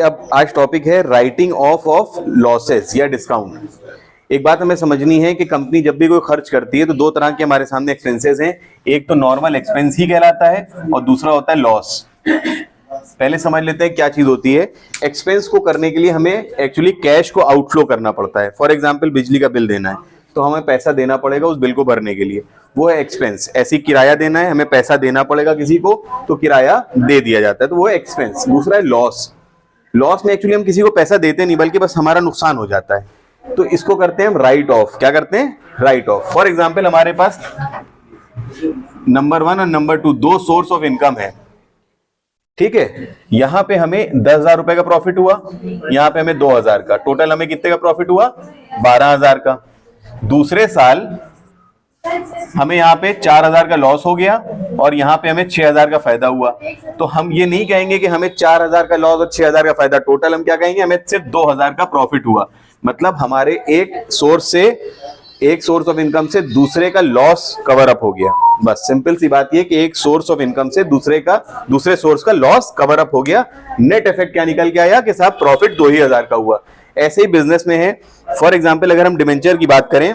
अब आज टॉपिक है राइटिंग ऑफ लॉसेस या डिस्काउंट। एक बात हमें समझनी है कि कंपनी जब भी कोई खर्च करती है तो दो तरह के हमारे सामने एक्सपेंसेस हैं। एक तो नॉर्मल एक्सपेंस ही कहलाता है और दूसरा होता है लॉस। पहले समझ लेते हैं क्या चीज होती है। एक्सपेंस को करने के लिए हमें एक्चुअली कैश को आउटफ्लो करना पड़ता है। फॉर एग्जांपल बिजली का बिल देना है तो हमें पैसा देना पड़ेगा उस बिल को भरने के लिए, वो है एक्सपेंस। ऐसी किराया देना है, हमें पैसा देना पड़ेगा किसी को तो किराया दे दिया जाता है, तो वो है एक्सपेंस। दूसरा है लॉस। लॉस में एक्चुअली हम किसी को पैसा देते नहीं बल्कि बस हमारा नुकसान हो जाता है, तो इसको करते हैं हम राइट ऑफ। क्या करते हैं? Right of. फॉर एग्जाम्पल हमारे पास नंबर 1 और नंबर 2 दो सोर्स ऑफ इनकम है, ठीक है। यहां पे हमें 10,000 रुपए का प्रॉफिट हुआ, यहां पे हमें 2,000 का, टोटल हमें कितने का प्रॉफिट हुआ? 12,000 का। दूसरे साल हमें यहाँ पे 4,000 का लॉस हो गया और यहाँ पे हमें 6,000 का फायदा हुआ। तो हम ये नहीं कहेंगे कि हमें 4,000 का लॉस और 6,000 का फायदा, टोटल हम क्या कहेंगे? हमें सिर्फ 2,000 का प्रॉफिट हुआ। मतलब हमारे एक सोर्स ऑफ इनकम से दूसरे का लॉस कवर अप हो गया। बस सिंपल सी बात ये कि एक सोर्स ऑफ इनकम से दूसरे सोर्स का लॉस कवर अप हो गया। नेट इफेक्ट क्या निकल के आया कि साहब प्रॉफिट 2,000 का हुआ। ऐसे ही बिजनेस में है। फॉर एग्जाम्पल अगर हम डिबेंचर की बात करें,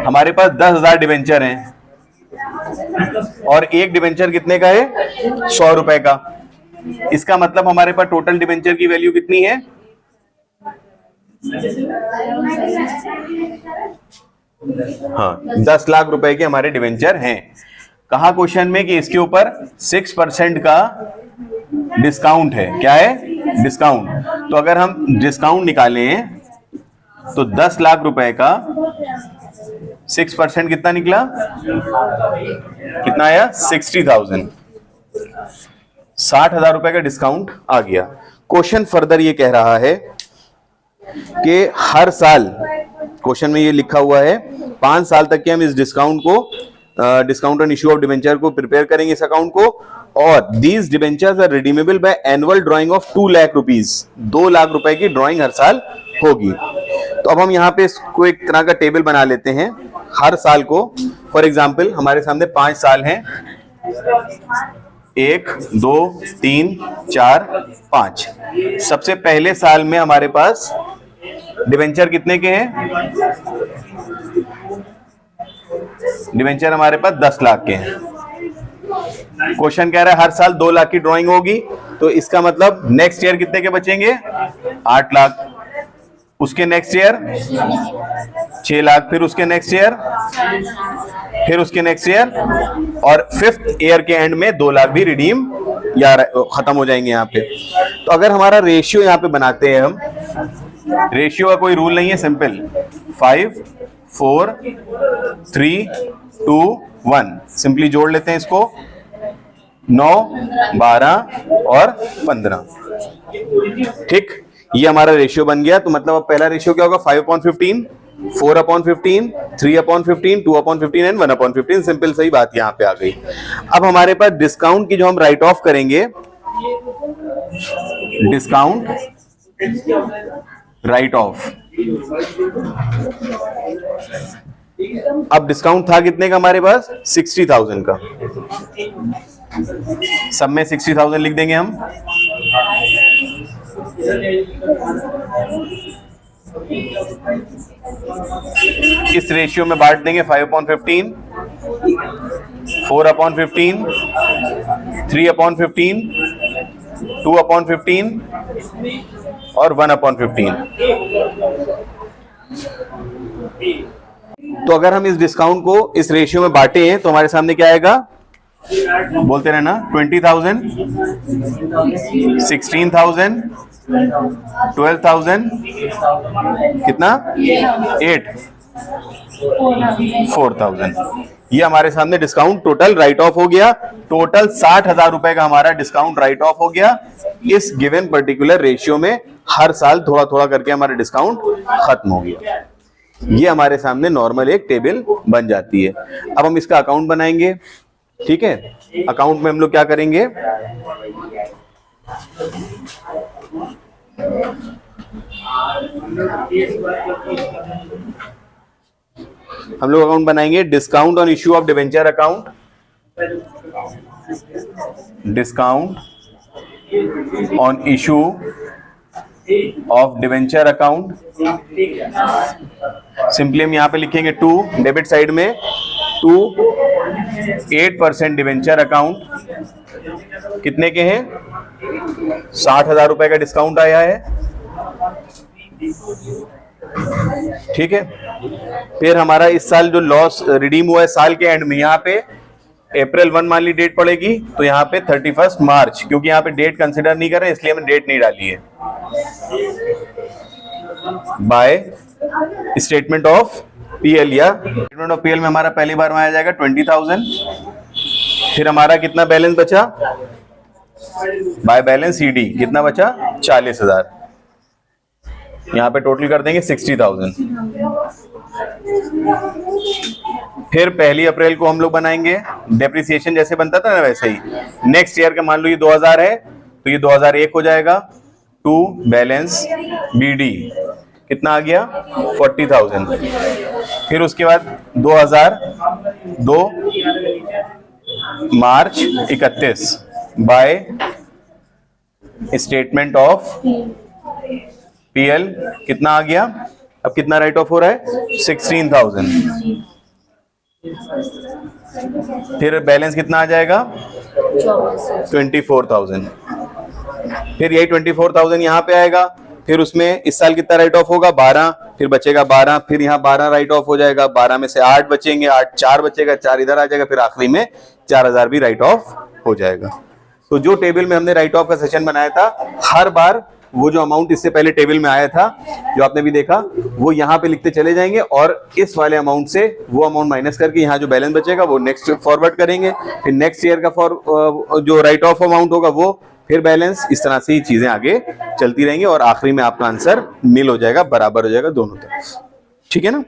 हमारे पास 10,000 डिबेंचर हैं और एक डिबेंचर कितने का है? 100 रुपए का। इसका मतलब हमारे पास टोटल डिबेंचर की वैल्यू कितनी है? हाँ, 10 लाख रुपए के हमारे डिबेंचर हैं। कहा क्वेश्चन में कि इसके ऊपर 6% का डिस्काउंट है। क्या है? डिस्काउंट। तो अगर हम डिस्काउंट निकालें तो 10 लाख रुपए का 6% कितना निकला? कितना आया? 60,000। 60,000 रुपए का डिस्काउंट आ गया। क्वेश्चन फर्दर ये कह रहा है कि हर साल, क्वेश्चन में ये लिखा हुआ है 5 साल तक के हम इस discount and issue of debenture को प्रिपेयर करेंगे, इस अकाउंट को। और these debentures are redeemable by annual drawing of 2 lakh rupees. 2 lakh रुपए की ड्राइंग हर साल होगी। तो अब हम यहाँ पे इसको एक तरह का टेबल बना लेते हैं हर साल को। फॉर एग्जाम्पल हमारे सामने 5 साल हैं, 1 2 3 4 5। सबसे पहले साल में हमारे पास डिबेंचर कितने के हैं? डिबेंचर हमारे पास 10 लाख के हैं। क्वेश्चन कह रहा है हर साल 2 लाख की ड्राइंग होगी, तो इसका मतलब नेक्स्ट ईयर कितने के बचेंगे? 8 लाख। उसके नेक्स्ट ईयर 6 लाख, फिर उसके नेक्स्ट ईयर, फिर उसके नेक्स्ट ईयर, और 5th ईयर के एंड में 2 लाख भी रिडीम या खत्म हो जाएंगे यहाँ पे। तो अगर हमारा रेशियो यहाँ पे बनाते हैं हम, रेशियो का कोई रूल नहीं है, सिंपल 5 4 3 2 1। सिंपली जोड़ लेते हैं इसको, 9 12 और 15। ठीक, ये हमारा रेशियो बन गया। तो मतलब अब पहला रेशियो क्या होगा? 5/15, 4/15, 3/15, 2/15 एंड 1/15। सिंपल सही बात यहां पे आ गई। अब हमारे पास डिस्काउंट की जो हम राइट ऑफ करेंगे, डिस्काउंट राइट ऑफ। अब डिस्काउंट था कितने का हमारे पास? 60,000 का। सब में 60,000 लिख देंगे हम। इस रेशियो में बांट देंगे 5/15, 4/15, 3/15, 2/15 और 1/15। तो अगर हम इस डिस्काउंट को इस रेशियो में बांटे हैं तो हमारे सामने क्या आएगा? बोलते रहना। 20,000, 16,000, 12,000, कितना? 8, 4,000। ये हमारे सामने डिस्काउंट टोटल राइट ऑफ हो गया। टोटल 60,000 रुपए का हमारा डिस्काउंट राइट ऑफ हो गया। इस गिवन पर्टिकुलर रेशियो में हर साल थोड़ा थोड़ा करके हमारा डिस्काउंट खत्म हो गया। ये हमारे सामने नॉर्मल एक टेबल बन जाती है। अब हम इसका अकाउंट बनाएंगे, ठीक है। अकाउंट में हम लोग क्या करेंगे? हम लोग अकाउंट बनाएंगे discount on issue of debenture account, discount on issue of debenture account, simply हम यहां पे लिखेंगे टू, डेबिट साइड में टू 8% डिवेंचर अकाउंट, कितने के हैं 60,000 रुपए का डिस्काउंट आया है, ठीक है। फिर हमारा इस साल जो लॉस रिडीम हुआ है साल के एंड में, यहाँ पे अप्रैल 1 मान ली डेट पड़ेगी, तो यहाँ पे 31 मार्च, क्योंकि यहाँ पे डेट कंसिडर नहीं कर रहे इसलिए हमने डेट नहीं डाली है, बाय स्टेटमेंट ऑफ पीएल, या स्टेटमेंट ऑफ पीएल में हमारा पहली बार में आ जाएगा 20,000। फिर हमारा कितना बैलेंस बचा, बाय बैलेंस सीडी कितना बचा 40,000, यहाँ पे टोटल कर देंगे 60,000। फिर 1 अप्रैल को हम लोग बनाएंगे डेप्रिसिएशन, जैसे बनता था ना वैसे ही। नेक्स्ट ईयर का मान लो ये 2000 है तो ये 2001 हो जाएगा, टू बैलेंस बीडी कितना आ गया 40,000। फिर उसके बाद 2002 मार्च 31 बाय स्टेटमेंट ऑफ पीएल कितना आ गया, अब कितना राइट ऑफ हो रहा है 16,000। फिर बैलेंस कितना आ जाएगा 24,000। फिर यही 24,000 यहाँ पे आएगा। फिर उसमें इस साल कितना राइट ऑफ होगा 12, फिर बचेगा 12, फिर यहाँ 12 राइट ऑफ हो जाएगा, 12 में से 8 बचेंगे, 8 4 बचेगा, 4 इधर आ जाएगा, फिर आखिरी में 4,000 भी राइट ऑफ हो जाएगा। तो जो टेबल में हमने राइट ऑफ का सेशन बनाया था, हर बार वो जो अमाउंट इससे पहले टेबल में आया था जो आपने भी देखा, वो यहाँ पे लिखते चले जाएंगे और इस वाले अमाउंट से वो अमाउंट माइनस करके यहाँ जो बैलेंस बचेगा वो नेक्स्ट फॉरवर्ड करेंगे। फिर नेक्स्ट ईयर का जो राइट ऑफ अमाउंट होगा वो, फिर बैलेंस, इस तरह से ही चीजें आगे चलती रहेंगी और आखिरी में आपका आंसर नील हो जाएगा, बराबर हो जाएगा दोनों तरफ। ठीक है ना।